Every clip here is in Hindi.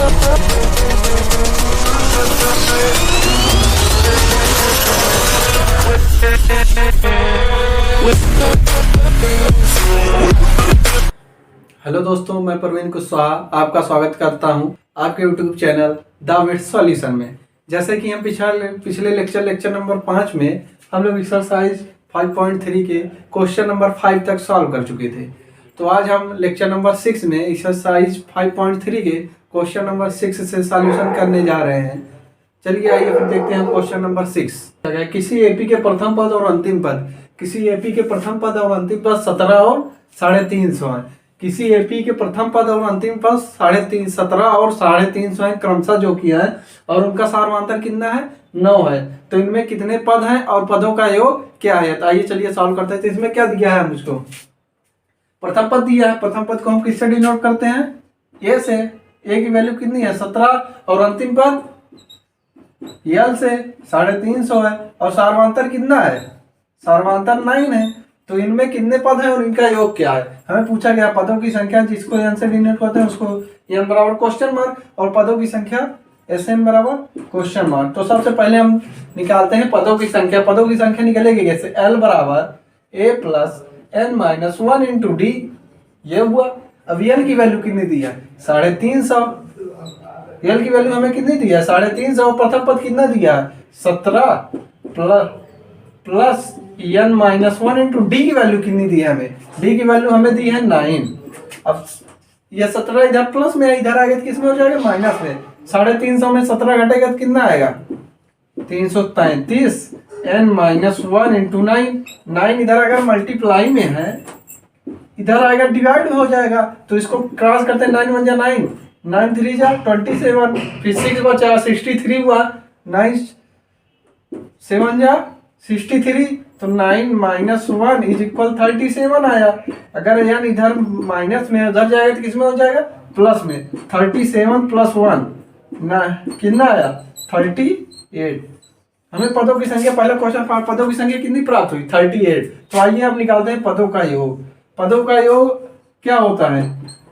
हेलो दोस्तों, मैं प्रवीण कुशवाहा आपका स्वागत करता हूं आपके YouTube channel the wheat solution में। जैसे कि हम पिछले लेक्चर नंबर 5 में हम लोग एक्सरसाइज 5.3 के क्वेश्चन नंबर 5 तक सॉल्व कर चुके थे। तो आज हम लेक्चर नंबर 6 में एक्सरसाइज 5.3 के क्वेश्चन नंबर 6 से सॉल्यूशन करने जा रहे हैं। चलिए आइए फिर देखते हैं क्वेश्चन नंबर 6। किसी एपी के प्रथम पद और अंतिम पद, किसी एपी के प्रथम पद और अंतिम पद 17 और 350 है। किसी एपी के प्रथम पद और अंतिम पद 17 और 350 है क्रमशः जो किया है, और उनका सार्वधातुक कितना है 9 है। तो इनमें कितने पद हैं और पदों का योग क्या है। तो आइए चलिए सॉल्व करते हैं। तो इसमें क्या दिया है मुझको, प्रथम पद दिया है। प्रथम पद को हम किससे डिनोट करते हैं, ए से। ए की वैल्यू कितनी है 17 और अंतिम पद यल से 350 है, और सार्वधातुक कितना है, सार्वधातुक 9 है। तो इनमें कितने पद हैं और इनका योग क्या है। हमें पूछा गया पदों की संख्या, जिसको एन से डिनोट करते हैं उसको एन बराबर क्वेश्चन मार्क, और पदों की संख्या एस एन बराबर क्वेश्चन मार्क। तो सबसे पहले हम निकालते हैं पदों की संख्या। पदों की संख्या निकलेगी कैसे, एल बराबर A plus N minus 1 into D, ये हुआ। अब एल की वैल्यू कितनी दी है 350। एल की वैल्यू हमें कितनी दी है 350। प्रथम पद कितना दिया है 17 plus N minus 1 into D की वैल्यू कितनी दी है हमें, डी की वैल्यू हमें दी है 9। अब ये 17 इधर प्लस में है, इधर आएगा तो किसमें हो जाएगा माइनस में। 350 में 17 घटेगा तो कितना आएगा 333 एन माइनस 1 इंटू 9 इधर अगर मल्टीप्लाई में है, इधर आएगा डिवाइड हो जाएगा। तो इसको क्रॉस करते हैं 9 1 जा 9, 9 3 जा 27, फिर 6 बचा 63 हुआ, 9 7 जा 63। तो 9 माइनस 1 इज इक्वल 37 आया। अगर यानी इधर माइनस में उधर जाएगा तो किसमें हो जाएगा प्लस में। 37 प्लस 1 ना कितना आया 38। हमें पदों की संख्या, पहला क्वेश्चन पदों की संख्या कितनी प्राप्त हुई 38। तो आइए अब निकालते हैं पदों का योग। पदों का योग क्या होता है,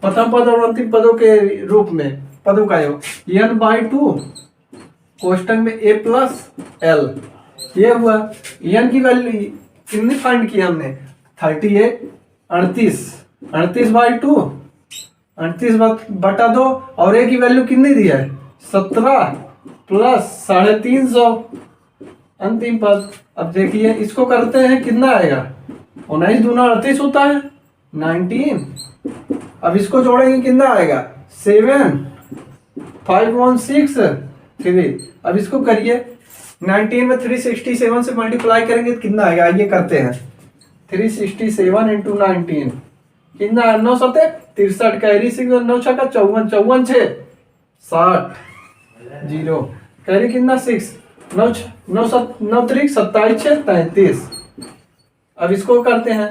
प्रथम पद और अंतिम पदों के रूप में पदों का योग n/2 कोष्टक में a प्लस एल, ये हुआ। एन की वैल्यू कितनी फाइंड की हमने 38, 38/2, 38/2, और ए की वैल्यू कितनी दी है 17 प्लस 350 अंतिम पद। अब देखिए इसको करते हैं कितना आएगा 19 दूना 38 होता है 19। अब इसको जोड़ेंगे कितना आएगा 7 5 1 6 3। अब इसको करिए 19 में 367 से मल्टीप्लाई करेंगे तो कितना आएगा, ये करते हैं 367 इंटू 19 कितना 9 7 63 कैरी 9 6 का 54 54 6 60 0 कैरी कितना 6 9 9 3 27 6 33। अब इसको करते हैं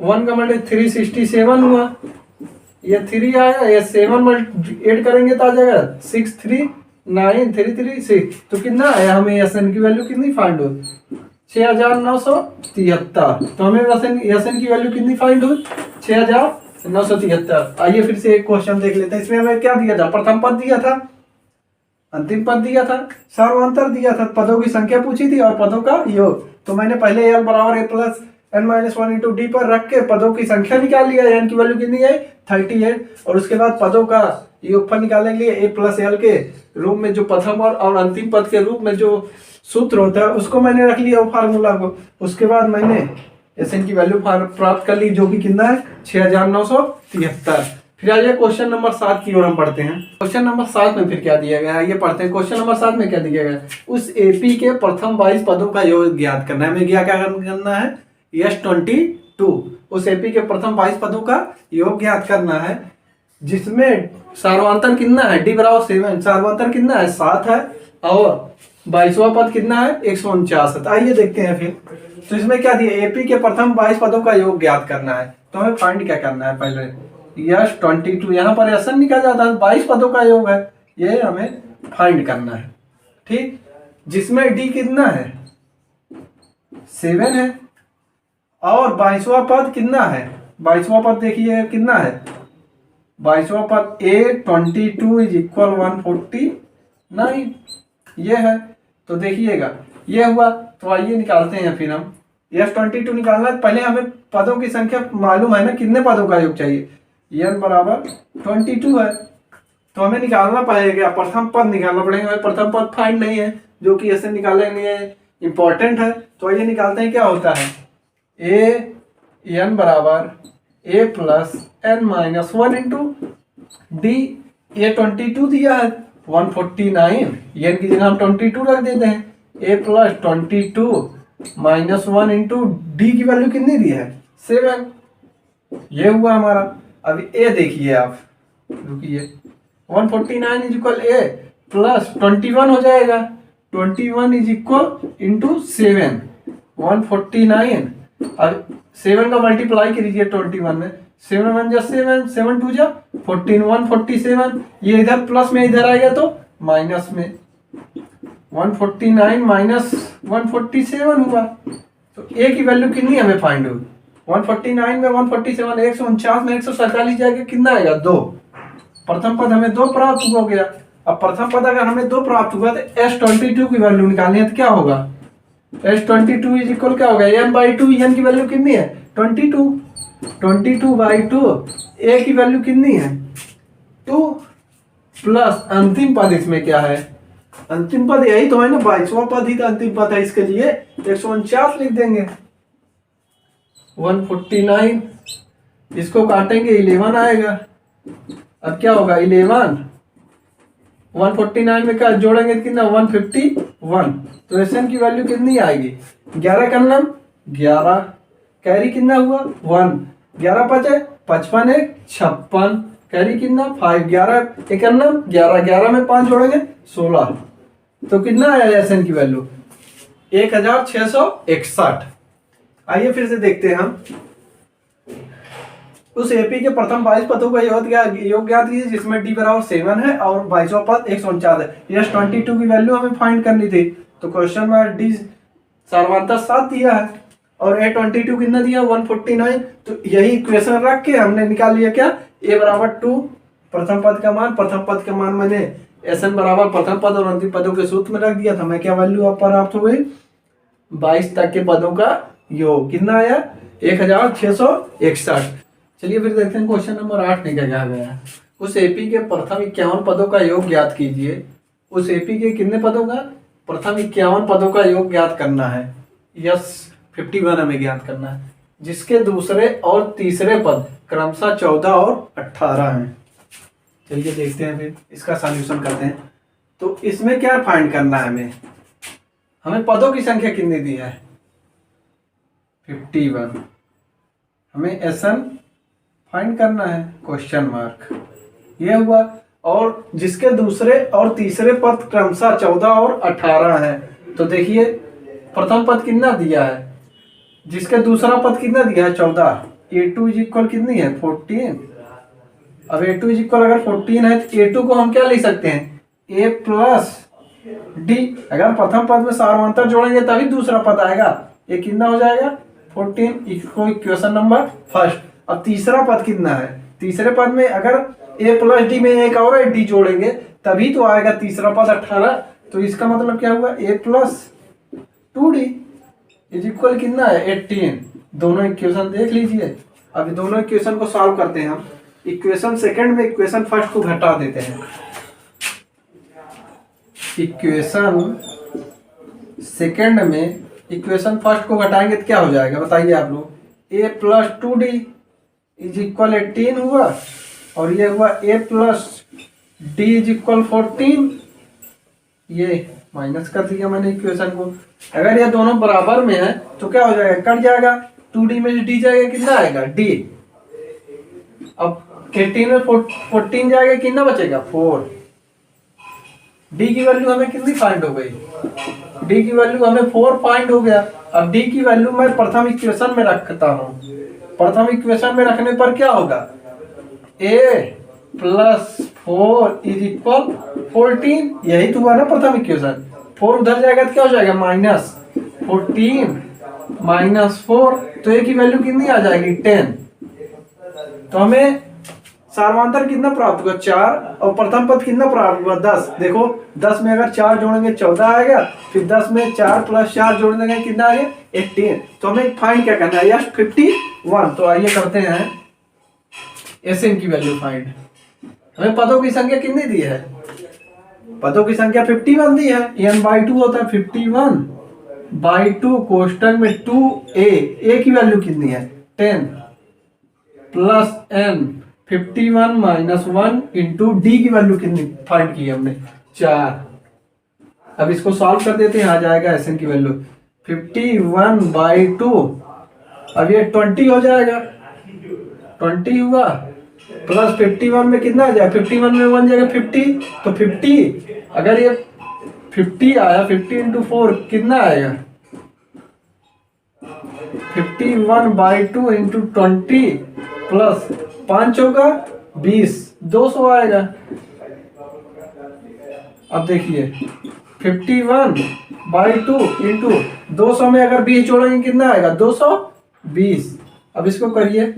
1 का मल्टी 367 हुआ, ये 3 आया, ये 7 ऐड करेंगे तो आ जाएगा 6 3 9 3 3 6। तो कितना आया हमें एस एन की वैल्यू कितनी फाइंड हुई 6973। तो हमें एस एन की वैल्यू कितनी फाइंड हुई 6973। आइए फिर से एक क्वेश्चन देख लेते हैं। इसमें हमें क्या दिया था, प्रथम पद दिया था, अंतिम पद दिया था, सार्वधातुक दिया था, पदों की संख्या पूछी थी और पदों का योग। तो मैंने पहले एल बराबर A plus N minus 1 into D पर रख के पदों की संख्या निकाल लिया। एन की वैल्यू कितनी है 38, और उसके बाद पदों का योगफल निकालने के लिए ए प्लस एल के रूप में जो प्रथम और अंतिम पद के रूप में जो सूत्र होता है उसको मैंने रख लिया, वो फार्मूला को। उसके बाद मैंने एस एन की वैल्यू प्राप्त कर ली, जो कि कितना है 6973। फिर आइए क्वेश्चन नंबर 7 की ओर हम पढ़ते हैं। क्वेश्चन नंबर 7 में फिर क्या दिया गया है, ये पढ़ते हैं। क्वेश्चन नंबर 7 में क्या दिया गया है, उस एपी के प्रथम 22 पदों का योग ज्ञात करना है। हमें क्या करना है S22, उस एपी के प्रथम 22 पदों का योग ज्ञात करना है, जिसमें सार्वधातुक कितना है डी बराबर 7, सार्वधातुक कितना है 7 है, और 22वां पद कितना है 149 है। आइए देखते हैं फिर। तो इसमें क्या दिया, एपी के प्रथम 22 पदों का योग ज्ञात करना है। तो हमें फाइंड क्या करना है, पहले S22, यहाँ पर ऐसा निकाला जाता है 22 पदों का योग है, ये हमें फाइंड करना है। ठीक, जिसमें डी कितना है 7 है, और 22वां पद कितना है, 22वां पद देखिए कितना है 22वां पद A22 इज इक्वल 149 ये है। तो देखिएगा ये हुआ। तो आइए निकालते हैं फिर हम S22 निकालना है। पहले हमें पदों की संख्या मालूम है ना, कितने पदों का योग चाहिए, n बराबर 22 है। तो हमें निकालना पड़ेगा, प्रथम पद निकालना पड़ेगा। हमें प्रथम पद फाइंड नहीं है, जो कि ऐसे निकालने के लिए इंपॉर्टेंट है। तो आइए निकालते हैं क्या होता है। a n बराबर a plus n minus 1 into D. A22 दिया है 149, n की जगह हम 22 रख देते हैं। a plus 22 minus 1 into D की वैल्यू कितनी दी है 7। ये हुआ हमारा। अभी a देखिए आप, रुकिए। 149 इज इक्वल a प्लस 21 हो जाएगा। 21 इज इक्वल इंटू 7 149। अब 7 का मल्टीप्लाई कीजिए 21 में। 7 1 जा 7, 7 2 जा 14, 147। ये इधर प्लस में इधर आएगा तो माइनस में 149 माइनस 147 हुआ। तो a की वैल्यू कितनी हमें फाइंड होगी। 149 में 147, 149 में 147 जाएगा, कितना आएगा 2। प्रथम पद हमें 2 प्राप्त हो गया। अब प्रथम पद अगर हमें 2 प्राप्त हुआ तो S22 की वैल्यू निकालनी है तो क्या होगा। S22 इज इक्वल क्या होगा n/2। n की वैल्यू कितनी है 22। 22/2 a की वैल्यू कितनी है 2 प्लस अंतिम पद इसमें क्या है, अंतिम पद यही तो है ना, 22वां पद ही तो अंतिम पद है। इसके लिए 149 लिख देंगे। 149 इसको काटेंगे 11 आएगा। अब क्या होगा 11 149 में क्या जोड़ेंगे कितना 151। तो SN की वैल्यू कितनी आएगी 11 का नाम 11, कैरी कितना हुआ 1, 11 5 55 1 56, कैरी कितना 5, 11 एक नाम 11, 11 में 5 जोड़ेंगे 16। तो कितना आया SN की वैल्यू 1661। आइए फिर से देखते हैं हम उस एपी के प्रथम 22 पदों का योग ज्ञात कीजिए जिसमें डी बराबर 7 है और 22वां पद 149 है। S22 की वैल्यू हमें फाइंड करनी थी। तो क्वेश्चन में डी सार्वंतः 7 दिया है और A22 कितना दिया 149। तो यही इक्वेशन रख के हमने निकाल लिया क्या a बराबर 2 प्रथम पद का मान। प्रथम पद का मान मैंने SN बराबर प्रथम पद और अंतिम पदों के सूत्र में रख दिया था। हमें क्या वैल्यू प्राप्त हो गई 22 तक के पदों का योग कितना आया 1661। चलिए फिर देखते हैं क्वेश्चन नंबर 8 में क्या कहा गया है। उस एपी के प्रथम 51 पदों का योग ज्ञात कीजिए। उस एपी के कितने पदों का प्रथम 51 पदों का योग ज्ञात करना है। यस 51 हमें ज्ञात करना है, जिसके दूसरे और तीसरे पद क्रमशः 14 और 18 हैं। चलिए देखते हैं फिर इसका सॉल्यूशन करते हैं। तो इसमें क्या फाइंड करना है, हमें पदों की संख्या कितनी दी है 51। हमें SN फाइंड करना है क्वेश्चन मार्क। ये हुआ। और जिसके दूसरे और तीसरे पद क्रमशः 14 और 18 है। तो देखिए प्रथम पद कितना दिया है, जिसके दूसरा पद कितना दिया है 14। A2 इज इक्वल कितनी है 14। अब A2 इज इक्वल अगर 14 है तो A2 को हम क्या लिख सकते हैं A प्लस डी। अगर प्रथम पद में सार्वंतर जोड़ेंगे तभी दूसरा पद आएगा। ये कितना हो जाएगा 14 इसको इक्वेशन नंबर फर्स्ट। अब तीसरा पद कितना है, तीसरे पद में अगर a प्लस डी में एक और डी जोड़ेंगे तभी तो आएगा तीसरा पद 18। तो इसका मतलब क्या हुआ a plus 2d is equal कितना है 18। दोनों इक्वेशन देख लीजिए। अब दोनों इक्वेशन को सॉल्व करते हैं हम। इक्वेशन सेकंड में इक्वेशन फर्स्ट को घटा देते हैं। इक्वेशन सेकंड में इक्वेशन फर्स्ट को घटाएंगे तो क्या हो जाएगा बताइए आप लोग। a plus 2d is equal 18 हुआ और ये हुआ a plus D is equal 14। ये माइनस कर दिया मैंने इक्वेशन को। अगर ये दोनों बराबर में है तो क्या हो जाएगा कट जाएगा। 2d में डी जाएगा कितना आएगा d। अब 18 में 14 जाएगा कितना बचेगा 4। d की वैल्यू हमें कितनी फाइंड हो गई d की वैल्यू हमें 4 फाइंड हो गया। अब d की वैल्यू मैं प्रथम इक्वेशन में रखता हूँ। प्रथम इक्वेशन में रखने पर क्या होगा a प्लस 4 इज इक्वल 14। यही तो हुआ ना प्रथम इक्वेशन। 4 उधर जाएगा तो क्या हो जाएगा माइनस 14 माइनस 4। तो a की वैल्यू कितनी आ जाएगी 10। तो हमें सार्वधातुक कितना प्राप्त हुआ 4, और प्रथम पद कितना प्राप्त हुआ 10। देखो 10 में अगर 4 जोड़ेंगे 14 आएगा, फिर 10 में 4 + 4 जोड़ देंगे कितना आ गया 18। तो हमें फाइंड क्या करना है, यस 51। तो आइए करते हैं Sn की वैल्यू फाइंड। हमें पदों की संख्या कितनी दी है, पदों की संख्या 51 दी है, n/2 होता है 51/2 कोष्टक में 2a, a की वैल्यू कितनी है 10 प्लस n 51 - 1 इंटू d की वैल्यू कितनी फाइंड की हमने 4। अब इसको सॉल्व कर देते हैं, आ जाएगा Sn की वैल्यू 51/2, अब ये 20 हो जाएगा, 20 हुआ, प्लस 51 में कितना आ जाएगा, 51 में 1 जाएगा 50, तो 50, अगर ये 50 आया 50 × 4 कितना आएगा 51/2 × 20 प्लस 5 होगा 20, 200 आएगा। अब देखिए 51/2 × 200 में अगर 20 जोड़ेंगे कितना आएगा 220। अब इसको करिए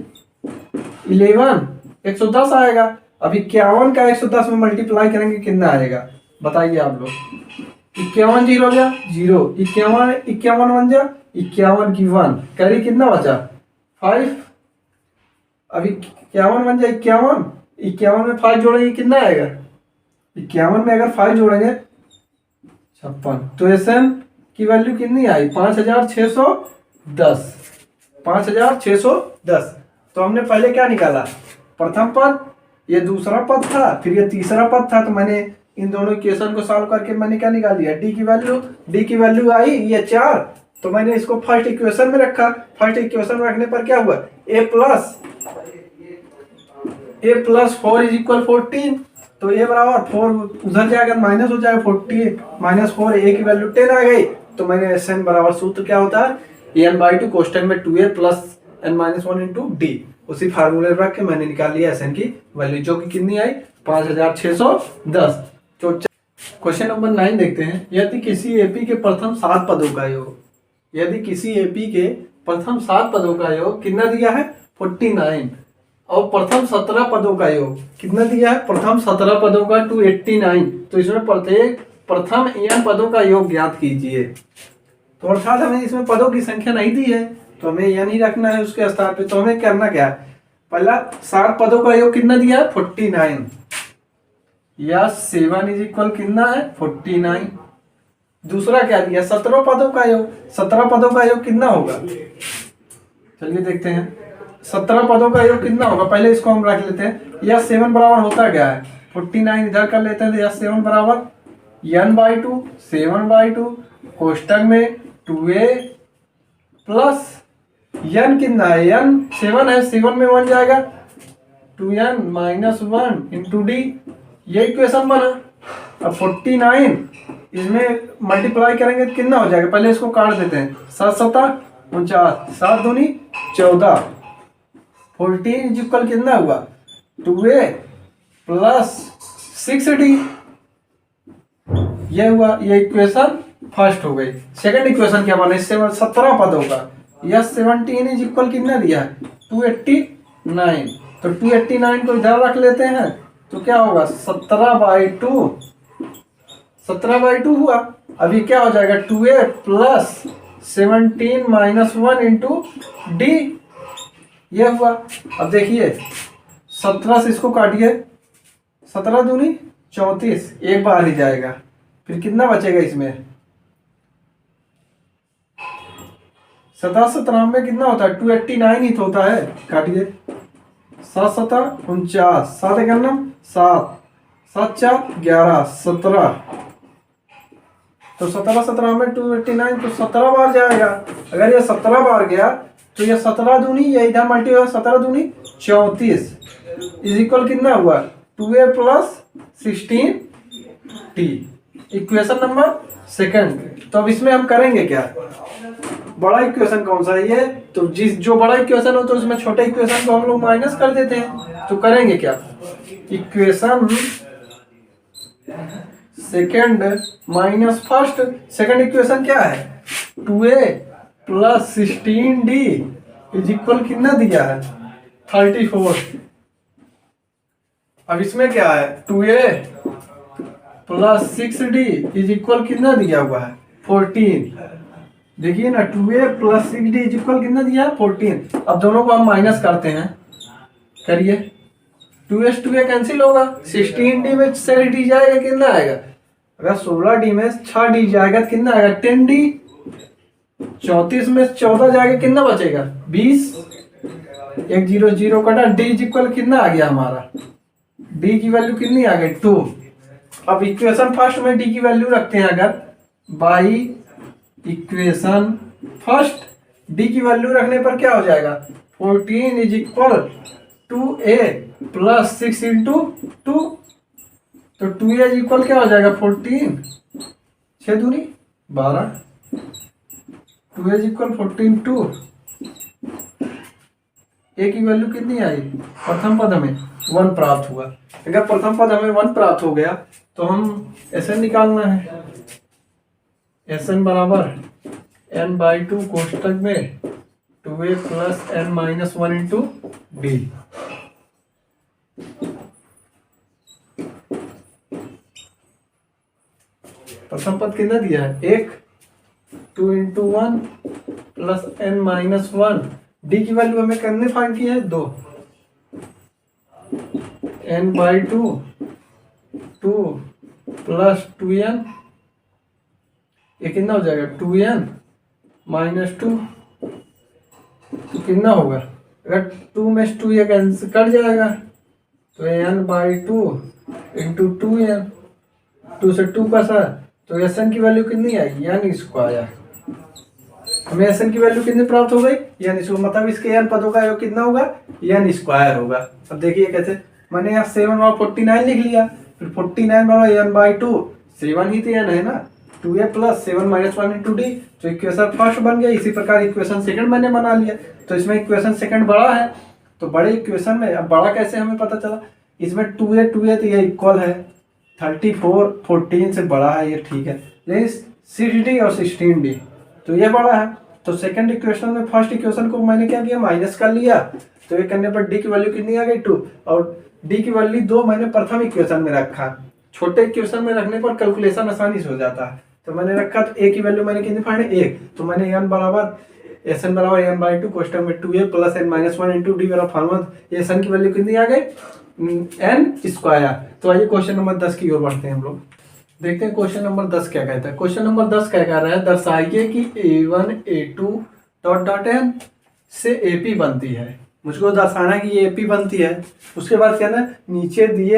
11 110 आएगा। अब 51 का 110 में मल्टीप्लाई करेंगे कितना आएगा बताइए आप लोग। 51 0 हो गया 0, 51 51 1 जा 51 की 1 कैरी कितना बचा 5। अभी 51 1 जा 51, 51 में 5 जोड़ेंगे कितना आएगा, 51 में अगर 5 जोड़ेंगे 56। तो Sn की वैल्यू कितनी आई 5610, 5610। तो हमने पहले क्या निकाला, प्रथम पद, ये दूसरा पद था, फिर ये तीसरा पद था। तो मैंने इन दोनों इक्वेशन को सॉल्व करके मैंने क्या निकाल लिया, डी की वैल्यू आई ये 4। तो मैंने इसको फर्स्ट इक्वेशन में रखा, फर्स्ट इक्वेशन में रखने पर क्या हुआ a + 4 = 14। तो a बराबर 4 उधर जाएगा माइनस हो जाएगा 48 - 4, a की वैल्यू 10 आ गई। तो मैंने Sn बराबर सूत्र क्या होता है n/2 कोष्टक में 2a + n-1 × d, उसी फार्मूले रख के मैंने निकाल लिया Sn की वैल्यू, जो कि कितनी आई 5610। तो क्वेश्चन नंबर 9 देखते हैं। यदि किसी एपी के प्रथम 7 पदों का योग, यदि किसी एपी के प्रथम 7 पदों का योग कितना दिया है 49, और प्रथम 17 पदों का योग कितना दिया है, प्रथम 17 पदों का 289। तो इसमें प्रत्येक प्रथम n पदों का योग ज्ञात कीजिए। तो अर्थात हमें इसमें पदों की संख्या नहीं दी है, तो हमें यह नहीं रखना है उसके स्थान पे। तो हमें करना क्या है, पहला 7 पदों का योग कितना दिया है 49, या 7 = कितना है 49। दूसरा क्या दिया 17 पदों का योग, 17 पदों का योग कितना होगा, चलिए देखते हैं 17 पदों का योग कितना होगा। पहले इसको हम रख लेते हैं, या 7 बराबर होता क्या है 49 इधर कर लेते हैं, तो या 7 बराबर n/2 7/2 कोष्टक में 2a प्लस n कितना है, n 7 है, 7 में 1 जाएगा 2n - 1 × d, ये इक्वेशन बना। अब 49 इसमें मल्टीप्लाई करेंगे तो कितना हो जाएगा, पहले इसको काट देते हैं, 7 × 7 49, 7 दूनी 14, 14 = कितना हुआ 2a + 6d, ये हुआ, ये इक्वेशन फर्स्ट हो गई। सेकंड इक्वेशन क्या बना, 17 पदों का, यह 17 = कितना दिया है 289। तो 289 को इधर रख लेते हैं, तो क्या होगा 17/2 हुआ। अभी क्या हो जाएगा 2a + 17 - 1 × d, ये हुआ। अब देखिए 17 से इसको काटिए, 17 दूनी 34, एक बार ही जाएगा, फिर कितना बचेगा इसमें 17 में कितना होता है 289 ही तो होता है, काटिए 7 × 7 49, 7 × 9 7, 7 × 4 11 17। तो 17 में 289 तो 17 बार जाएगा। अगर ये 17 बार गया तो ये 17 दूनी, ये इधर मल्टी हुआ 17 दूनी 34 = कितना हुआ 2a + 16d, equation number second. तो अब इसमें हम करेंगे क्या, बड़ा इक्वेशन कौन सा है ये, तो जो बड़ा इक्वेशन हो तो उसमें छोटे इक्वेशन को हम लोग माइनस कर देते हैं। तो करेंगे क्या, equation second minus first, second equation क्या है 2a + 16d = कितना दिया है 34। अब इसमें क्या है, 2a plus 6d is equal कितना दिया हुआ है, 14। देखिए ना, 2a plus 6d is equal कितना दिया है, 14। अब दोनों को हम माइनस करते हैं, करिए। 2s 2a कैंसिल होगा, 16d में 6d जाएगा, कितना आएगा, अगर 16d में 6d जाएगा तो कितना आएगा, 10d। 34 में 14 जाएगा, कितना बचेगा, 20। 1 0 0 कटा, d इज इक्वल कितना आ गया हमारा, d की वैल्यू कितनी आ गई, 2। अब इक्वेशन फर्स्ट में d की वैल्यू रखते हैं, अगर बाई इक्वेशन फर्स्ट d की वैल्यू रखने पर क्या हो जाएगा, 14 is equal 2a plus 6 into 2। तो 2a इज इक्वल क्या हो जाएगा, 14, 6 दूनी 12। 2a is equal 14 2। a की वैल्यू कितनी आई, प्रथम पद हमें 1 प्राप्त हुआ। अगर प्रथम पद हमें 1 प्राप्त हो गया तो हम Sn निकालना है। Sn बराबर n/2 कोष्टक में 2a plus n minus 1 into D. प्रथम पद कितना दिया है, 1, 2 into 1 plus n minus 1। D की वैल्यू हमें कितने फाइंड की है, 2। n/2 2 प्लस 2n, ये कितना हो जाएगा, 2n माइनस 2। तो कितना होगा, अगर 2 में 2 ये कैंसिल कट जाएगा, तो n/2 इंटू 2n, 2 से 2 का सा, तो Sn की वैल्यू कितनी आएगी, यानी स्क्वायर। हमें Sn की वैल्यू कितनी प्राप्त हो गई, यानी मतलब इसके n पदों का योग कितना होगा, यानी स्क्वायर होगा। अब देखिए कैसे, मैंने यहाँ 7 और 49 लिख लिया, फिर 49 बराबर n/2, 7 ही तो n है ना, 2a plus 7 minus 1 into D. तो इक्वेशन फर्स्ट बन गया। इसी प्रकार इक्वेशन सेकंड मैंने बना लिया, तो इसमें इक्वेशन सेकंड बड़ा है, तो बड़े इक्वेशन में, अब बड़ा कैसे हमें पता चला, इसमें 2a तो ये इक्वल है 34, 14 से बड़ा है ये, ठीक है, लेकिन 6d और 16d तो ये बड़ा है। तो सेकंड इक्वेशन में फर्स्ट इक्वेशन को मैंने क्या किया, माइनस कर लिया, तो ये करने पर d की वैल्यू कितनी आ गई, 2, और d की वैल्यू 2 मैंने प्रथम इक्वेशन में रखा। छोटे इक्वेशन में रखने पर कैलकुलेशन आसानी से हो जाता है, तो मैंने रखा, तो a की वैल्यू मैंने कितनी फाइंड, 1। तो मैंने n बराबर Sn बराबर n/2 कोष्टक में 2a plus n minus 1 into D मेरा फॉर्मूला, Sn की वैल्यू कितनी आ गई, n स्क्वायर। तो आइए क्वेश्चन नंबर 10 की ओर बढ़ते हैं हम लोग, देखते हैं क्वेश्चन नंबर 10 क्या कहता है। क्वेश्चन नंबर 10 क्या कह रहा है, दर्शाइए कि a1 a2 dot dot n से AP बनती है। मुझको दर्शाना है कि ये AP बनती है। उसके बाद क्या ना, नीचे दिए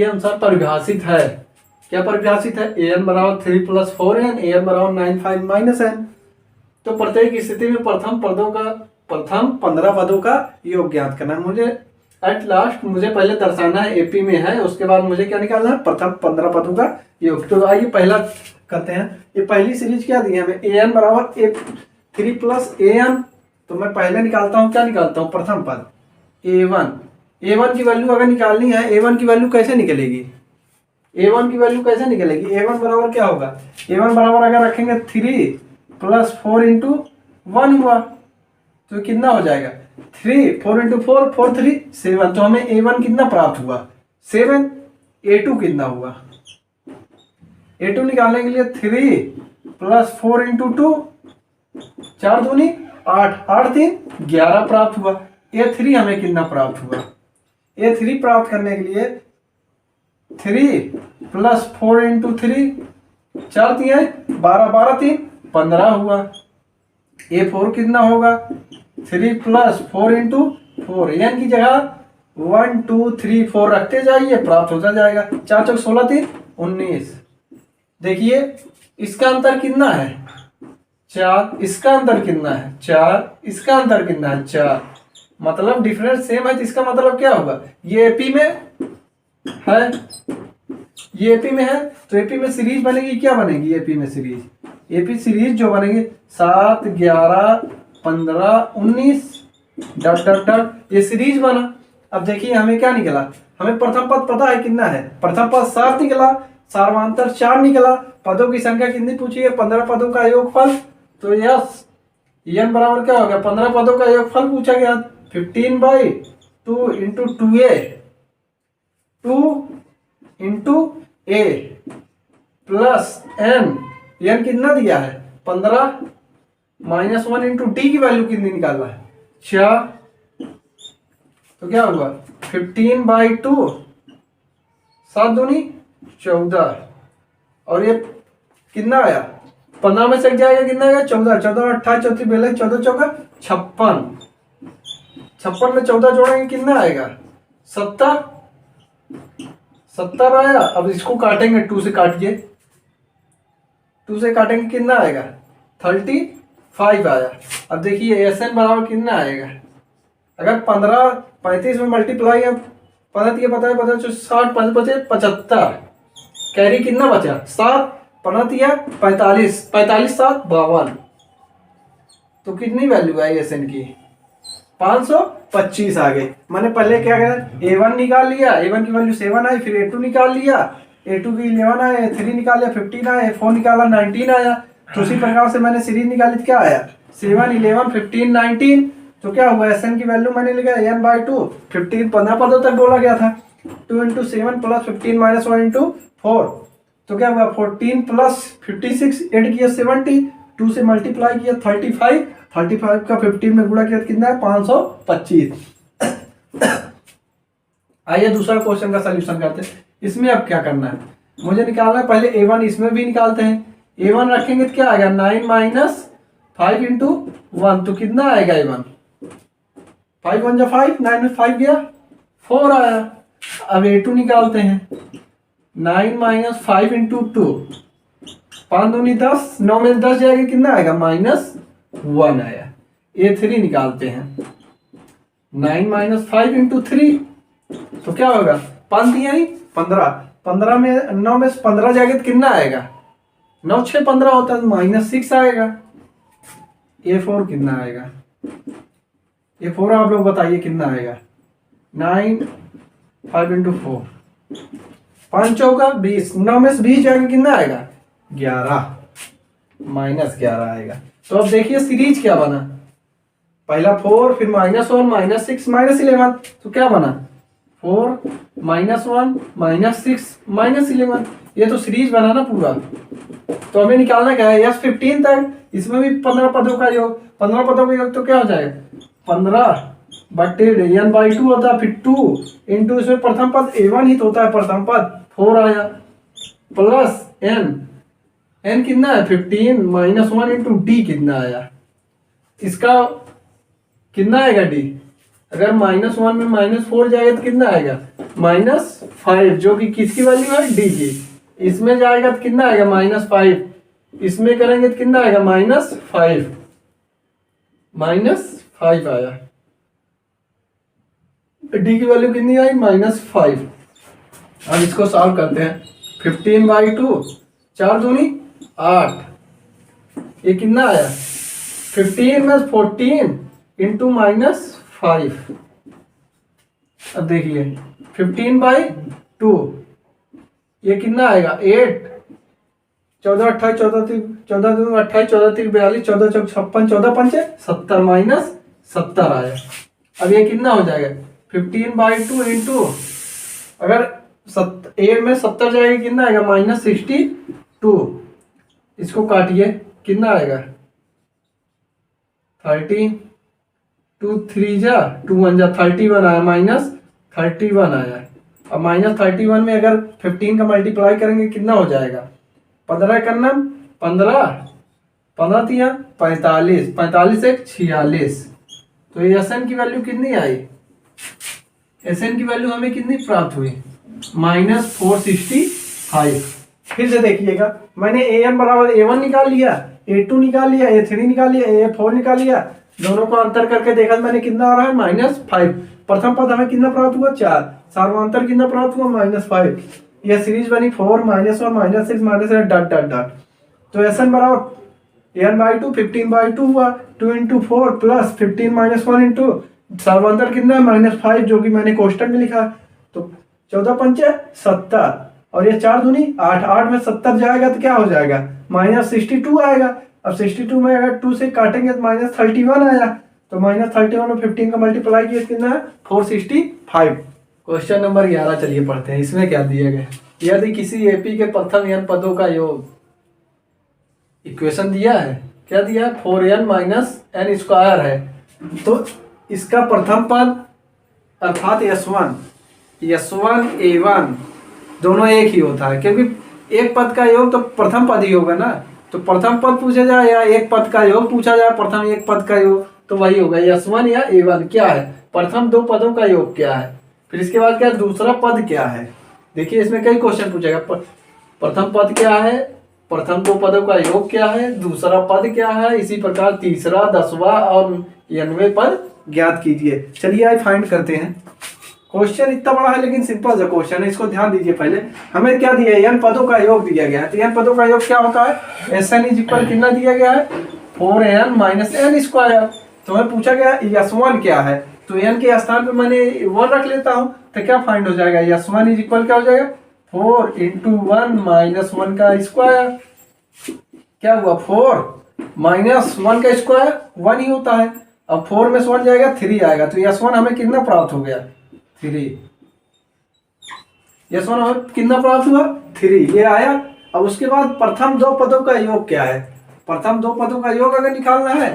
अनुसार परिभाषित है। क्या परिभाषित है, an बराबर 3 प्लस 4n, an बराबर 9 5 माइनस n। तो प्रत्येक स्थिति में प्रथम 15 पदों का योग ज्ञात करना है मुझे। एट लास्ट मुझे पहले दर्शाना है AP में है, उसके बाद मुझे क्या निकालना है, प्रथम 15 पदों का योग। तो आइए पहला करते हैं। ये पहली सीरीज क्या दी है हमें, an बराबर 3 प्लस an। तो मैं पहले निकालता हूँ, क्या निकालता हूँ, प्रथम पद a1 की वैल्यू अगर निकालनी है, a1 की वैल्यू कैसे निकलेगी, a1 की वैल्यू कैसे निकलेगी, a1 बराबर क्या होगा, a1 बराबर अगर रखेंगे 3 प्लस 4 इंटू 1 हुआ, तो कितना हो जाएगा, 3 4 इंटू 4 4 3 7। तो हमें a1 कितना प्राप्त हुआ, 7। a2 कितना हुआ, a2 निकालने के लिए 3 प्लस 4 इंटू 2, 4 दूनी 8, 8 3 11 प्राप्त हुआ। a3 हमें कितना प्राप्त हुआ, a3 प्राप्त करने के लिए 3 प्लस 4 इंटू 3, 4 3 12, 12 3 15 हुआ। a4 कितना होगा, 3 प्लस 4 इंटू 4, n की जगह 1 2 3 4 रखते जाइए, प्राप्त होता जाएगा। 4 चौक 16 3 19। देखिए इसका अंतर कितना है, 4, इसका अंतर कितना है 4, इसका अंतर कितना है 4, मतलब डिफरेंस सेम है। तो इसका मतलब क्या होगा, ये AP में है, ये AP में है, तो AP में सीरीज बनेगी, क्या बनेगी AP में सीरीज, AP सीरीज जो बनेगी 7 11 15 19 डॉट डॉट डॉट, ये सीरीज बना। अब देखिए हमें क्या निकला, हमें प्रथम पद पता है कितना है, प्रथम पद 7 निकला, सार्वधातुक 4 निकला, पदों की संख्या कितनी पूछी है, 15 पदों का योगफल। तो यस n बराबर क्या हो गया, 15 पदों का योगफल पूछा गया, 15/2 इंटू 2a 2 इंटू ए प्लस एन, एन कितना दिया है 15, माइनस 1 इंटू डी की वैल्यू कितनी निकालना है 4, तो क्या होगा 15/2, 7 दूनी 14, और ये कितना आया 15 में से जाएगा कितना आएगा 14, 14 28 34 बेले 14 चौका 56, 56 में 14 जोड़ेंगे कितना आएगा 70, 70 आया। अब इसको काटेंगे 2 से काटिए, 2 से काटेंगे कितना आएगा 35 आया। अब देखिए एस एन बराबर कितना आएगा, अगर 15 35 में मल्टीप्लाई है 15 पता है 60 5 बचे 75, कैरी कितना बचा 7, 15 45, 45 7 52, तो कितनी वैल्यू आई एस एन की 525 आ गई। मैंने पहले क्या किया A1 निकाल लिया, A1 की वैल्यू 7 आई, फिर A2 निकाल लिया, A2 की 11 आया, A3 निकाल लिया 15 आया, A4 निकाला 19 आया। तो उसी प्रकार से मैंने सीरीज निकाली, क्या आया 7 11 15 19, तो क्या हुआ एसएन की वैल्यू मैंने लिखा n/2, 15 15 पदों तक बोला गया था, 2 इंटू 7 प्लस 15 माइनस 1 इंटू 4, तो क्या हुआ 14 प्लस 56 एड किया 70, 2 से मल्टीप्लाई किया 35 का 15 में गुणा किया कितना है 525। आइए दूसरा क्वेश्चन का सलूशन करते हैं। इसमें अब क्या करना है, मुझे निकालना है पहले A1, इसमें भी निकालते हैं। A1 रखेंगे तो क्या आएगा 9 माइनस 5 इंटू 1, तो कितना आएगा A1 5 1 जा 5, 9 में 5 गया 4 आया। अब A2 निकालते हैं, 9 माइनस 5 इंटू 2, 5 दूनी 10, 9 में 10 जाएगा कितना आएगा -1 आया। A3 निकालते हैं, 9 माइनस 5 इंटू 3, तो क्या होगा 5 दिया ही 15, 15 में 9 में 15 जाएगा तो कितना आएगा 9 6 15 होता है, -6 आएगा। A4 कितना आएगा, A4 आप लोग बताइए कितना आएगा 9 5 इंटू 4, 5 चौका 20, 9 में से 20 जाएगा कितना आएगा 11, -11 आएगा। तो अब देखिए सीरीज क्या बना, पहला 4, फिर -1 -6 -11, तो क्या बना 4 -1 -6 -11, ये तो सीरीज बना ना पूरा। तो हमें निकालना क्या है S15 तक, इसमें भी 15 पदों का योग, 15 पदों का योग तो क्या हो जाएगा 15 n/2 होता है, फिर 2 इंटू इसमें प्रथम पद A1 ही तो होता है प्रथम पद 4 आया, प्लस n कितना है 15 -1 इंटू d कितना आया, इसका कितना आएगा d, अगर -1 में -4 जाएगा तो कितना आएगा -5, जो कि किसकी वैल्यू है d की। इसमें जाएगा तो कितना आएगा -5, इसमें करेंगे तो कितना आएगा -5 आया, d की वैल्यू कितनी आई -5। अब इसको सॉल्व करते हैं, 15/2, 4 दूनी 8, ये कितना आया 15 में 14 इंटू -5। अब देखिए 15/2, ये कितना आएगा 8, 14 28 14 14 28 14 42 14 चौक 56, 14 पंचे 70 -70 आया। अब ये कितना हो जाएगा 15/2 इंटू, अगर 8 में 70 जाएगा कितना आएगा -62, इसको काटिए कितना आएगा 30, 2 3 जा 2 1 जा 31 आया, -31 आया। अब -31 में अगर 15 का मल्टीप्लाई करेंगे कितना हो जाएगा 15 करना 15 दिया 45, 45 एक 46, तो ये एसएन की वैल्यू कितनी आई, एसएन की वैल्यू हमें कितनी प्राप्त हुई -465। फिर से देखिएगा, मैंने AM बराबर A1 निकाल लिया, A2 निकाल लिया, A3 निकाल लिया, A4 निकाल लिया, दोनों को अंतर करके देखा मैंने कितना आ रहा है -5। प्रथम पद हमें कितना प्राप्त हुआ 4, सार्वंतर कितना प्राप्त हुआ -5। यह सीरीज बनी 4 -1 -6 -8 डॉट डॉट डॉट। तो एसएन बराबर n/2 15/2 हुआ, 2 इंटू 4 प्लस 15 -1 इंटू सार्वंतर कितना है -5, जो कि मैंने कोष्टक में लिखा। तो 14 पंचे 70, और ये 4 दूनी 8, 8 में 70 जाएगा तो क्या हो जाएगा -62 आएगा। अब 62 में अगर 2 से काटेंगे तो -31 आया, तो -31 में 15 का मल्टीप्लाई किया कितना है 465। क्वेश्चन नंबर 11 चलिए पढ़ते हैं। इसमें क्या दिया गया, यदि किसी एपी के प्रथम n पदों का योग, इक्वेशन दिया है, क्या दिया है, 4n माइनस एन स्क्वायर है, तो इसका प्रथम पद अर्थात S1 A1 दोनों एक ही होता है, क्योंकि एक पद का योग तो प्रथम पद ही होगा ना। तो प्रथम पद पूछा जाए या एक पद का योग पूछा जाए, प्रथम एक पद का योग, तो वही होगा S1 या A1। क्या है, प्रथम दो पदों का योग क्या है, फिर इसके बाद क्या दूसरा पद क्या है। देखिए इसमें कई क्वेश्चन पूछेगा, प्रथम पद क्या है, प्रथम दो पदों का योग क्या है, दूसरा पद क्या है, इसी प्रकार तीसरा, 10वां और 90वें पद ज्ञात कीजिए। चलिए आज फाइंड करते हैं। क्वेश्चन इतना बड़ा है लेकिन सिंपल सा क्वेश्चन है, इसको ध्यान दीजिए। पहले हमें क्या दिया है, n पदों का योग दिया गया है, तो n पदों का योग क्या होता है, Sn इज इक्वल कितना दिया गया है, 4n माइनस एन स्क्वायर। तो हमें पूछा गया S1 क्या है, तो n के स्थान पे मैंने 1 रख लेता हूँ, तो क्या फाइंड हो जाएगा, S1 इज इक्वल क्या हो जाएगा, 4 × 1 माइनस 1 का स्क्वायर। क्या हुआ, 4 माइनस 1 का स्क्वायर 1 ही होता है। अब 4 में से 1 जाएगा 3 आएगा, तो S1 हमें कितना प्राप्त हो गया, 3। S1 हमें कितना प्राप्त हुआ, 3, ये आया। अब उसके बाद प्रथम दो पदों का योग क्या है, प्रथम दो पदों का योग अगर निकालना है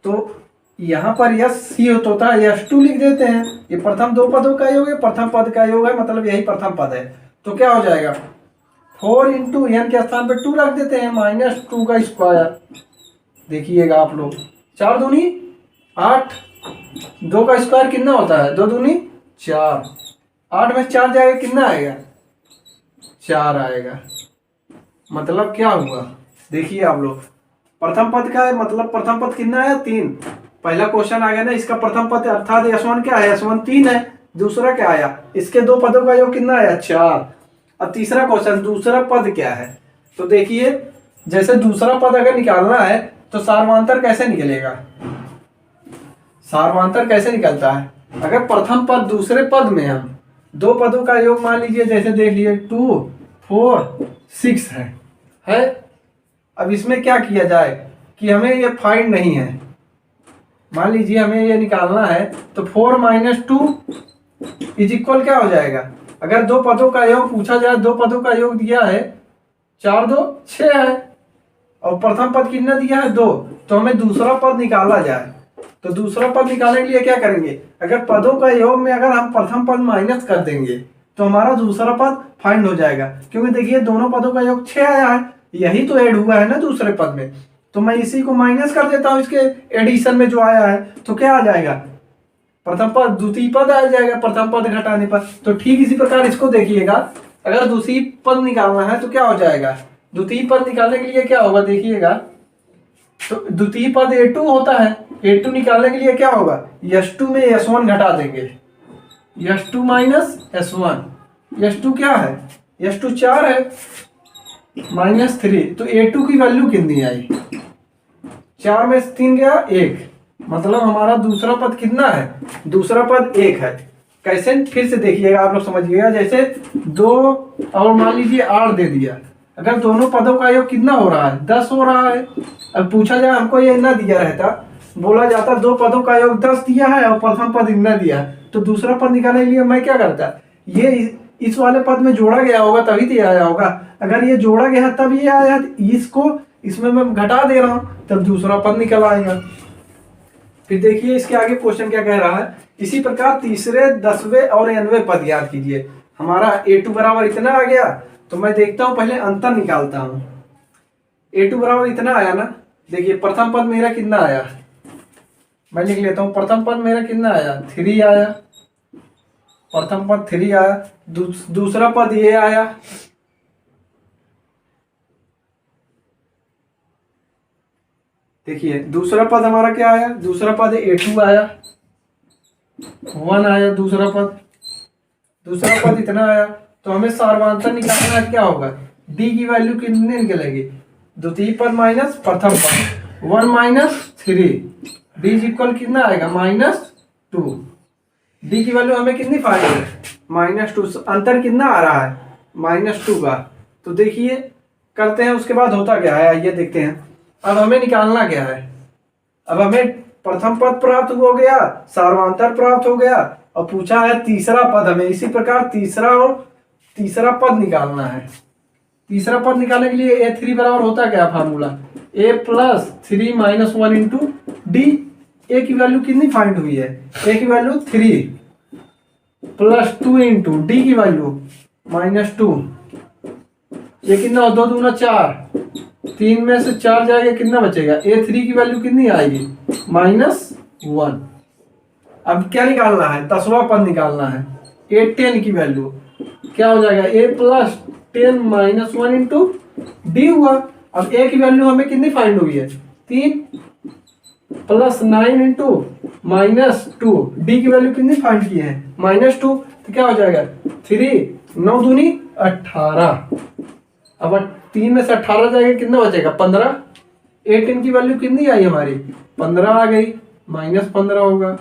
तो यहाँ पर S होता है, S2 लिख देते हैं। ये प्रथम दो पदों का योग है, प्रथम पद का योग है, मतलब यही प्रथम पद है। तो क्या हो जाएगा, 4 × n के स्थान पे 2 रख देते हैं, -2 का स्क्वायर। देखिएगा आप लोग, 4 दूनी 8, 2 का स्क्वायर कितना होता है, 2 दूनी 4, 8 में 4 जाएगा कितना आएगा, 4 आएगा। मतलब क्या हुआ, देखिए आप लोग, प्रथम पद का है, मतलब प्रथम पद कितना है, 3। पहला क्वेश्चन आ गया ना, इसका प्रथम पद अर्थात S1 क्या है, S1 3 है। दूसरा क्या आया, इसके दो पदों का योग कितना आया, 4। अब तीसरा क्वेश्चन, दूसरा पद क्या है। तो देखिए जैसे दूसरा पद अगर निकालना है तो सार्वधातुक कैसे निकलेगा, सार्वधातुक कैसे निकलता है, अगर प्रथम पद दूसरे पद में हम दो पदों का योग मान लीजिए, जैसे देख लिए 2 4 6 है। अब इसमें क्या किया जाए कि हमें ये फाइंड नहीं है, मान लीजिए हमें ये निकालना है, तो 4 - 2 इज इक्वल क्या हो जाएगा, अगर दो पदों का योग पूछा जाए, दो पदों का योग दिया है 4 2 6 है, और प्रथम पद कितना दिया है 2, तो हमें दूसरा पद निकाला जाए। तो दूसरा पद निकालने के लिए क्या करेंगे, अगर पदों का योग में अगर हम प्रथम पद माइनस कर देंगे तो हमारा दूसरा पद फाइंड हो जाएगा, क्योंकि देखिए दोनों पदों का योग 6 आया है, यही तो ऐड हुआ है ना दूसरे पद में। तो मैं इसी को माइनस कर देता हूँ इसके एडिशन में जो आया है, तो क्या आ जाएगा, प्रथम पद द्वितीय पद आ जाएगा प्रथम पद घटाने पर। तो ठीक इसी प्रकार इसको देखिएगा, अगर द्वितीय पद निकालना है तो क्या हो जाएगा, द्वितीय पद निकालने के लिए क्या होगा, देखिएगा तो द्वितीय पद A2 होता है, A2 निकालने के लिए क्या होगा, S2 में S1 घटा देंगे, S2 - S1, S2 क्या है, S2 4 है, -3, तो A2 की वैल्यू कितनी आई, 4 में 3 गया 1, मतलब हमारा दूसरा पद कितना है, दूसरा पद 1 है। कैसे, फिर से देखिएगा आप लोग समझिएगा, जैसे 2 और मान लीजिए 8 दे दिया, अगर दोनों पदों का योग कितना हो रहा है, 10 हो रहा है। अब पूछा जाए, हमको ये ना दिया रहता, बोला जाता दो पदों का योग 10 दिया है और प्रथम पद इतना दिया है, तो दूसरा पद निकालने के लिए मैं क्या करता, ये इस वाले पद में जोड़ा गया होगा तभी तो ये आया होगा, अगर ये जोड़ा गया तब ये आया, इसको इसमें मैं घटा दे रहा हूँ तब दूसरा पद निकल आएगा। फिर देखिए इसके आगे क्वेश्चन क्या कह रहा है, इसी प्रकार तीसरे, 10वें और 90वें पद याद कीजिए। हमारा A2 बराबर इतना आ गया, तो मैं देखता हूँ पहले अंतर निकालता हूँ। A2 बराबर इतना आया ना, देखिए प्रथम पद मेरा कितना आया, मैं लिख लेता हूँ, प्रथम पद मेरा कितना आया, 3 आया, प्रथम पद 3 आया, दूसरा पद ये आया, देखिए दूसरा पद हमारा क्या आया, दूसरा पद A2 आया, 1 आया दूसरा पद, दूसरा पद इतना आया। तो हमें सार्वधातुक निकालना है, क्या होगा, D की वैल्यू कितनी निकलेगी, द्वितीय पद माइनस प्रथम पद, 1 - 3, D इक्वल कितना आएगा, -2। D की वैल्यू हमें कितनी फाइंड है, -2, अंतर कितना आ रहा है, -2 का। तो देखिए करते हैं, उसके बाद होता क्या है आइए देखते हैं। अब हमें निकालना क्या है, अब हमें प्रथम पद प्राप्त हो गया, सार्वधातुक प्राप्त हो गया, और पूछा है तीसरा पद, हमें इसी प्रकार तीसरा पद निकालना है। तीसरा पद निकालने के लिए A3 बराबर होता क्या फार्मूला, A+3 - 1 इंटू डी। ए की वैल्यू कितनी फाइंड हुई है, ए की वैल्यू 3 +2 इंटू डी की वैल्यू -2। ये कितना हो, 2 दूना 4, 3 में से 4 जाएगा, कितना बचेगा, A3 की वैल्यू कितनी आएगी, -1। अब क्या निकालना है, 10वां पद निकालना है। A10 की वैल्यू क्या हो जाएगा, A+10 - 1 इंटू डी हुआ। अब ए की वैल्यू हमें कितनी फाइंड हुई है, 3 +9 इंटू -2, डी की वैल्यू कितनी फाइंड की है, -2। तो क्या हो जाएगा, 3 9 दूनी 18। अब 3 में से 18 जाएगा, कितना बचेगा, 15। A10 की वैल्यू कितनी आई हमारी, 15 आ गई, -15 होगा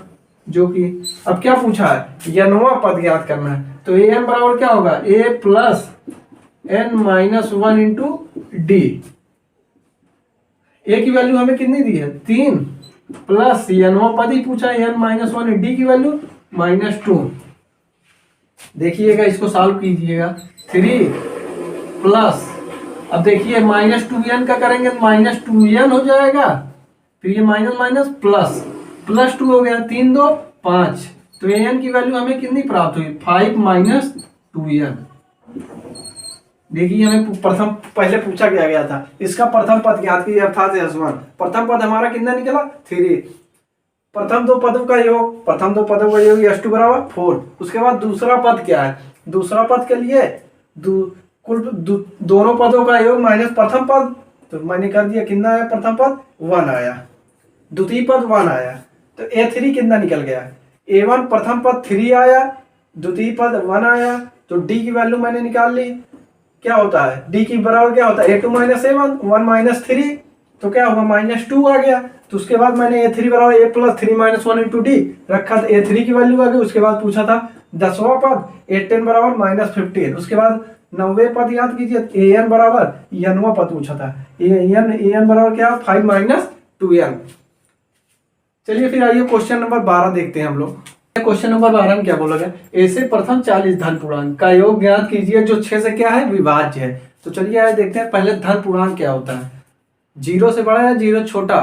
जो कि। अब क्या पूछा है, n वां पद ज्ञात करना है। तो an बराबर क्या होगा, A+n - 1 इंटू डी। ए की वैल्यू हमें कितनी दी है, 3 प्लस n वां पद ही पूछा है, n-1, डी की वैल्यू -2। देखिएगा, इसको सॉल्व कीजिएगा। 3 प्लस, अब देखिए -2n का करेंगे तो -2n हो जाएगा, फिर ये माइनस माइनस +2 हो गया, 3 2 5। तो an की वैल्यू हमें कितनी प्राप्त हुई, 5 - 2n। देखिए हमें पहले पूछा गया था, इसका प्रथम पद ज्ञात कीजिए अर्थात S1। प्रथम पद हमारा कितना निकला, 3। प्रथम दो पदों का योग S2 बराबर 4। उसके बाद दूसरा पद क्या है, दूसरा पद के लिए कुल दोनों पदों का योग माइनस प्रथम पद, तो मैंने कर दिया, कितना आया, प्रथम पद 1 आया, द्वितीय पद 1 आया, तो A3 कितना निकल गया, A1 प्रथम पद 3 आया, द्वितीय पद 1 आया, तो D की वैल्यू मैंने निकाल ली। क्या होता है, D की बराबर क्या होता है, A2 - A1, 1 - 3, तो क्या होगा, -2 आ गया। तो उसके बाद मैंने A3 बराबर A+3 - 1 इंटू डी रखा, तो A3 की वैल्यू आ गई। उसके बाद पूछा था 10वां पद, A10 बराबर -15। उसके बाद 9वें पद याद कीजिए, AN बराबर n वां पद पूछा था, AN बराबर क्या, 5 - 2n। चलिए फिर आइए क्वेश्चन नंबर 12 देखते हैं हम लोग। क्वेश्चन नंबर 12 में क्या बोला गया, ए से प्रथम 40 धन पूर्णांक का योग ज्ञात कीजिए जो 6 से क्या है, विभाज्य है। तो चलिए आइए देखते हैं पहले धन पूर्णांक क्या होता है, 0 से बड़ा या 0 छोटा।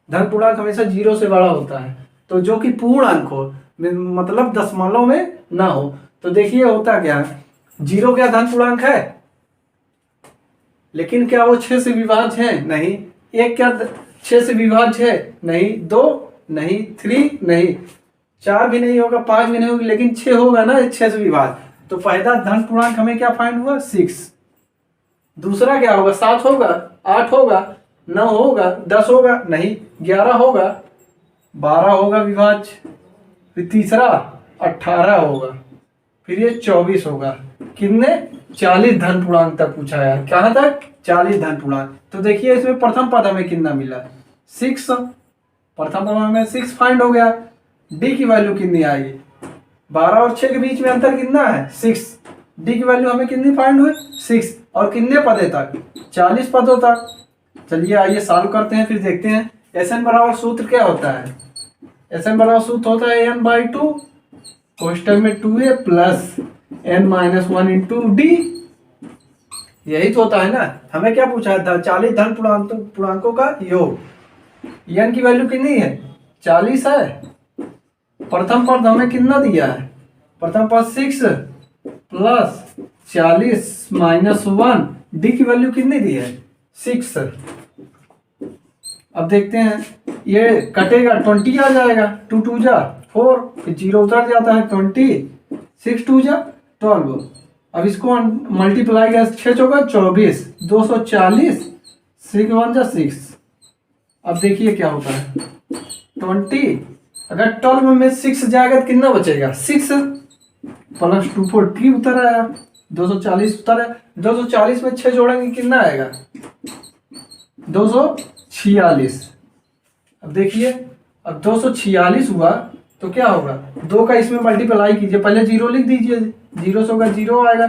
धन पूर्णांक हमेशा 0 से बड़ा होता है, तो जो कि पूर्ण अंक हो, मतलब दशमलव में ना हो। तो देखिए होता क्या है, 0 क्या धन पूर्णांक है, लेकिन क्या वो 6 से विभाज्य है, नहीं। 1 क्या 6 से विभाज्य है, नहीं। 2 नहीं, 3 नहीं, 4 भी नहीं होगा, 5 भी नहीं होगी, लेकिन 6 होगा ना, 6 से विभाज्य। तो पहला धन पूर्णांक हमें क्या फाइंड हुआ, 6। दूसरा क्या होगा, 7 होगा, 8 होगा, 9 होगा, 10 होगा, नहीं, 11 होगा, 12 होगा विभाज्य, फिर तीसरा 18 होगा, फिर ये 24 होगा। कितने, 40 धन पूर्णांक तक पूछा है, कहाँ तक, 40 धन पूर्णांक। तो देखिए इसमें प्रथम पद हमें कितना मिला, 6। प्रथम पद हमें 6 फाइंड हो गया। डी की वैल्यू कितनी आएगी, 12 और 6 के बीच में अंतर कितना है, 6। डी की वैल्यू हमें कितनी फाइंड हुई, 6। और कितने पदों तक, 40 पदों तक। चलिए आइए सॉल्व करते हैं, फिर देखते हैं। SN बराबर सूत्र क्या होता है, SN बराबर सूत्र होता है n/2 कोष्टक में 2a plus n-1 into D. यही तो होता है ना, हमें क्या पूछा है, 40 धन पूर्णांकों का योग। n की वैल्यू कितनी है, 40 है। प्रथम पद हमें कितना दिया है, प्रथम पद 6 प्लस 40 - 1, डी की वैल्यू कितनी दी है, 6। अब देखते हैं, ये कटेगा 20 आ जाएगा, 2 2 जा 4, फिर 0 उतर जाता है 20, 6 2 जा 12। अब इसको मल्टीप्लाई किया, 6 चौका 24, 240, 6 1 जा 6। अब देखिए क्या होता है, 20 अगर 12 में 6 जाएगा तो कितना बचेगा, 6 प्लस 240 उतर आया, 240 उतर आया। 240 में 6 जोड़ेंगे कितना आएगा, 246। अब देखिए, अब 246 हुआ तो क्या होगा, 2 का इसमें मल्टीप्लाई कीजिए, पहले 0 लिख दीजिए, 0 से होगा 0 आएगा,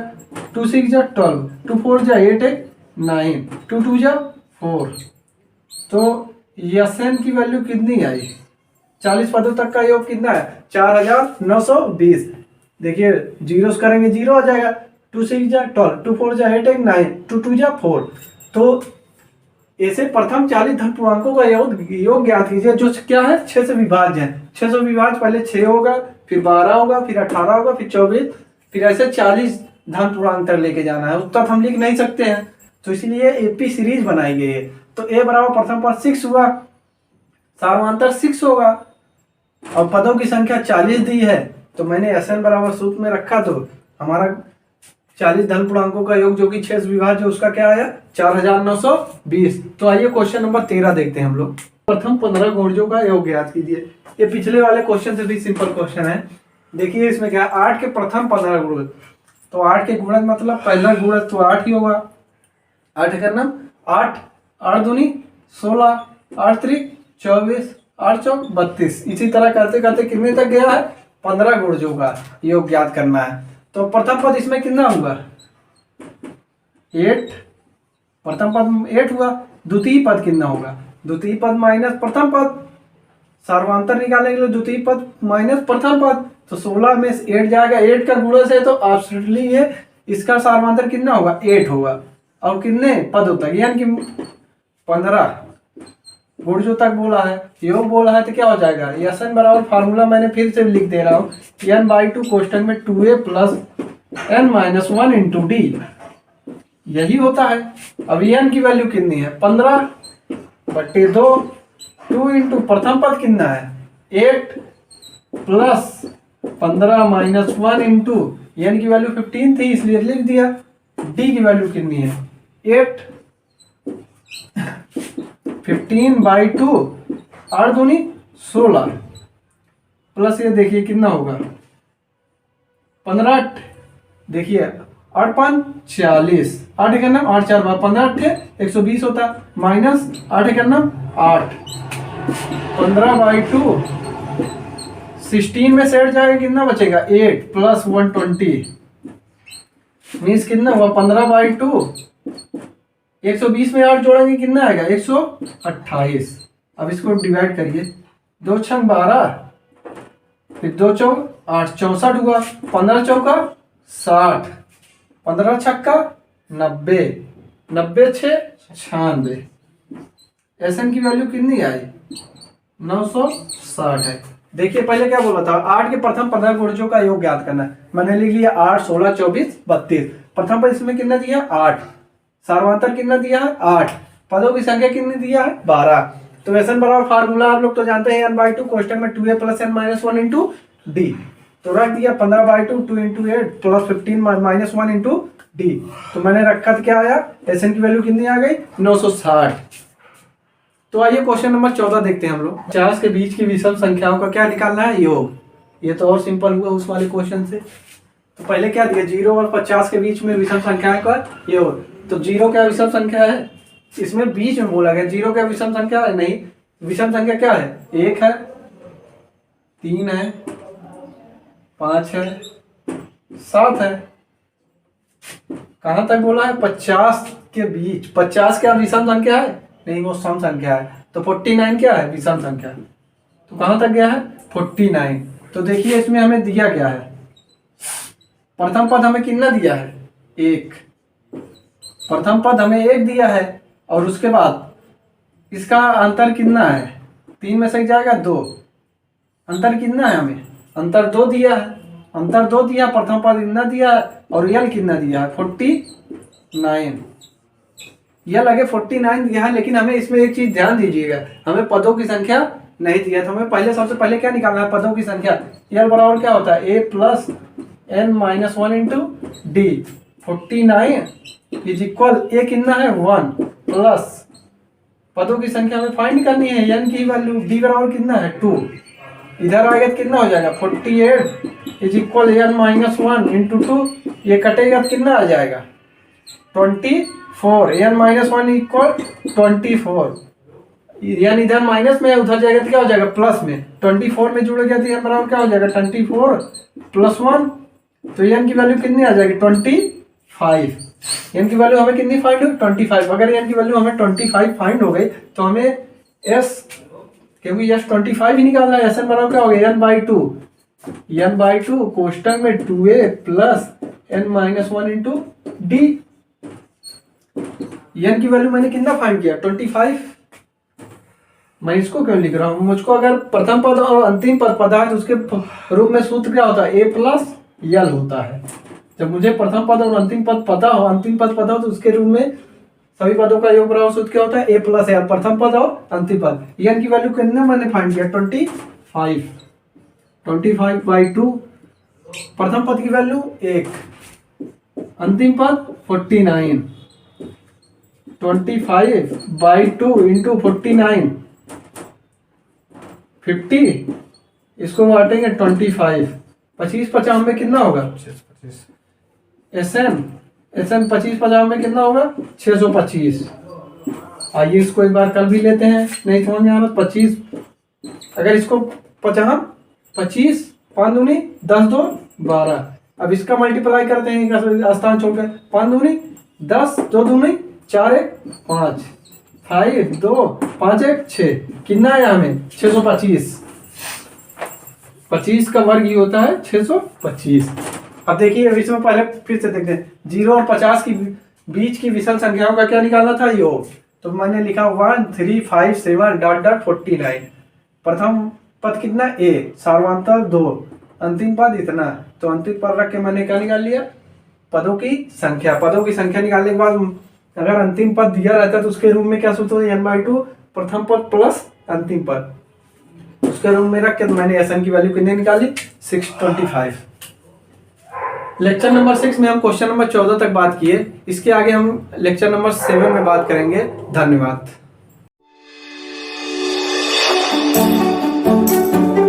2 6 जा 12, 2 4 जा 8 9, 2 2 जा 4। तो SN की वैल्यू कितनी आई, 40 पदों तक का योग कितना है 4920। देखिए जीरो करेंगे जीरो आ जाएगा, 2 6 जा 12, 2 4 जा 8 8 9, 2 2 जा 4। तो ऐसे प्रथम 40 धन पूर्णांकों का योग ज्ञात कीजिए जो क्या है 6 से विभाज्य है। 6 से विभाज्य पहले 6 होगा, फिर 12 होगा, फिर 18 होगा, फिर 24, फिर ऐसे 40 धन पूर्णांक तक लेके जाना है। उत्तर हम लिख नहीं सकते हैं, तो इसलिए एपी सीरीज बनाई गई है। तो ए बराबर प्रथम पद 6 हुआ, सार्वधातुक 6 होगा, और पदों की संख्या 40 दी है, तो मैंने एसएन बराबर सूत्र में रखा, तो हमारा 40 धन पूर्णांकों का योग जो कि 6 से विभाज्य उसका क्या आया 4920। तो आइए क्वेश्चन नंबर 13 देखते हैं हम लोग। प्रथम 15 गुणजों का योग ज्ञात कीजिए। ये पिछले वाले क्वेश्चन से भी सिंपल क्वेश्चन है। देखिए इसमें क्या है 8 के प्रथम 15 गुणज, तो 8 के गुणज मतलब पहला गुणज तो 8 ही होगा। 8 का नाम 8, 8 दूनी 16, 8 त्रिक 24, 8 चौक 32। इसी तरह करते करते कितने तक गया है 15 गुणजों का योग ज्ञात करना है। तो प्रथम पद इसमें कितना होगा 8, प्रथम पद 8 हुआ। द्वितीय पद कितना होगा, द्वितीय पद माइनस प्रथम पद, सार्वधातुक निकालने के लिए द्वितीय पद माइनस प्रथम पद, तो 16 में 8 जाएगा, 8 का गुणज है तो एब्सोल्युटली ये इसका सार्वधातुक कितना होगा 8 होगा। और कितने पदों तक यानी कि 15 गुणजों तक बोला है, योग बोला है, तो क्या हो जाएगा एन बराबर फार्मूला मैंने फिर से लिख दे रहा हूँ, n/2 कोष्टक में 2a plus n-1 into D, यही होता है। अब n की वैल्यू कितनी है 15/2, 2 इंटू प्रथम पद कितना है 8 प्लस 15-1 इंटू n की वैल्यू 15 थी इसलिए लिख दिया, d की वैल्यू कितनी है 8, 15/2, 8 दूनी 16 प्लस ये देखिए कितना होगा 15, देखिए 8 5 40, 8 का नाम 8 4 15 120 होता, माइनस 8 का नाम 8, 15/2, 16 में से 8 जाएगा कितना बचेगा 8 प्लस 120 मीन्स कितना हुआ 15/2, 120 में 8 जोड़ेंगे कितना आएगा 128। अब इसको डिवाइड करिए, 2 छंग 12, फिर 2 चौक 8, 64 हुआ, 15 चौका 60, 15 छक्का 90, 90 6 96। एसएन की वैल्यू कितनी आई 960 है। देखिए पहले क्या बोला था 8 के प्रथम 15 गुणजों का योग ज्ञात करना है, मैंने लिख लिया 8 16 24 32। प्रथम पद इसमें कितना दिया 8, सार्वधातुक कितना दिया है 8, पदों की संख्या कितनी दिया है 12। तो एन बराबर फार्मूला आप लोग तो जानते हैं n/2 कोष्टक में 2a plus n-1 into D, तो रख दिया 15/2 2 इंटू 8 प्लस 15-1 इंटू डी, तो मैंने रखा तो क्या आया एन की वैल्यू कितनी आ गई 960। तो आइए क्वेश्चन नंबर 14 देखते हैं हम लोग। 50 के बीच की विषम संख्याओं का क्या निकालना है योग, ये तो और सिंपल हुआ उस वाले क्वेश्चन से। तो पहले क्या दिया 0 और 50 के बीच में विषम संख्याओं का योग, तो 0 क्या विषम संख्या है, इसमें बीच में बोला गया 0 क्या विषम संख्या है, नहीं विषम संख्या क्या है 1 है 3 है 5 है 7 है। कहां तक बोला है 50 के बीच, 50 क्या विषम संख्या है, नहीं वो सम संख्या है। तो 49 क्या है विषम संख्या, तो कहां तक गया है 49। तो देखिए इसमें हमें दिया क्या है, प्रथम पद हमें कितना दिया है 1, प्रथम पद हमें 1 दिया है, और उसके बाद इसका अंतर कितना है 3 में से जाएगा 2, अंतर कितना है हमें अंतर 2 दिया है, अंतर 2 दिया, प्रथम पद कितना दिया है और यल कितना दिया है 49, यह लगे 49 दिया है। लेकिन हमें इसमें एक चीज ध्यान दीजिएगा, हमें पदों की संख्या नहीं दिया, तो हमें पहले सबसे पहले क्या निकालना है पदों की संख्या। यल बराबर क्या होता है a plus n-1 into D, 49 is equal A कितना है 1 प्लस पदों की संख्या हमें फाइंड करनी है n की वैल्यू, d बराबर कितना है 2, इधर आएगा तो कितना हो जाएगा 48 इज इक्वल n-1 इंटू 2, ये कटेगा तो कितना आ जाएगा 24, n-1 इक्वल 24, यान इधर माइनस में उधर जाएगा तो क्या हो जाएगा प्लस में, 24 में जुड़ गया तो n बराबर क्या हो जाएगा 24 प्लस 1, तो n की वैल्यू कितनी आ जाएगी 25, n की वैल्यू हमें कितनी फाइंड हुई 25। अगर n की वैल्यू हमें 25 फाइंड हो गई तो हमें s क्योंकि यस 25 ही निकालना है। एसएन बनाओ क्या हो गया n/2 कोष्टक में 2a plus n-1 into D. n की वैल्यू मैंने कितना फाइंड किया 25। मैं इसको क्यों लिख रहा हूं, मुझको अगर प्रथम पद और अंतिम पद पता है तो उसके रूप में सूत्र क्या होता है a प्लस यल होता है। जब मुझे प्रथम पद और अंतिम पद पता हो, अंतिम पद पता हो तो उसके रूप में सभी पदों का योग बराबर सूत्र क्या होता है a प्लस यल, प्रथम पद और अंतिम पद। n की वैल्यू कितना मैंने फाइंड किया 25। 25/2 प्रथम पद की वैल्यू 1, अंतिम पद 49। 25/2 इंटू 49 50, इसको बांटेंगे 25। 25/50 में कितना होगा एसएन 25/50 में कितना होगा 625। आइए इसको एक बार कर भी लेते हैं, नहीं समझ में आ रहा 25, अगर इसको 25 5 दूनी 10 2 12। अब इसका मल्टीप्लाई करते हैं स्थान छोड़कर, 5 दूनी 10 2 दूनी 4 1 5 5 2 5 1 6, कितना है हमें 625। 25 का वर्ग ही होता है 625। अब देखिए अब इसमें पहले फिर से देखते हैं 0 और 50 की बीच की विषम संख्याओं का क्या निकालना था योग। तो मैंने लिखा 1 3 5 7 डॉट डॉट 49। प्रथम पद कितना a, सार्वधातुक 2, अंतिम पद इतना, तो अंतिम पद रख के मैंने क्या निकाल लिया पदों की संख्या। पदों की संख्या निकालने के बाद अगर अंतिम पद दिया रहता है तो उसके रूप में क्या सूत्र है n/2 प्रथम पद प्लस अंतिम पद, उसके रूप में रख के तो मैंने एसएन की वैल्यू कितनी निकाली 625। लेक्चर नंबर 6 में हम क्वेश्चन नंबर 14 तक बात किए। इसके आगे हम लेक्चर नंबर 7 में बात करेंगे। धन्यवाद।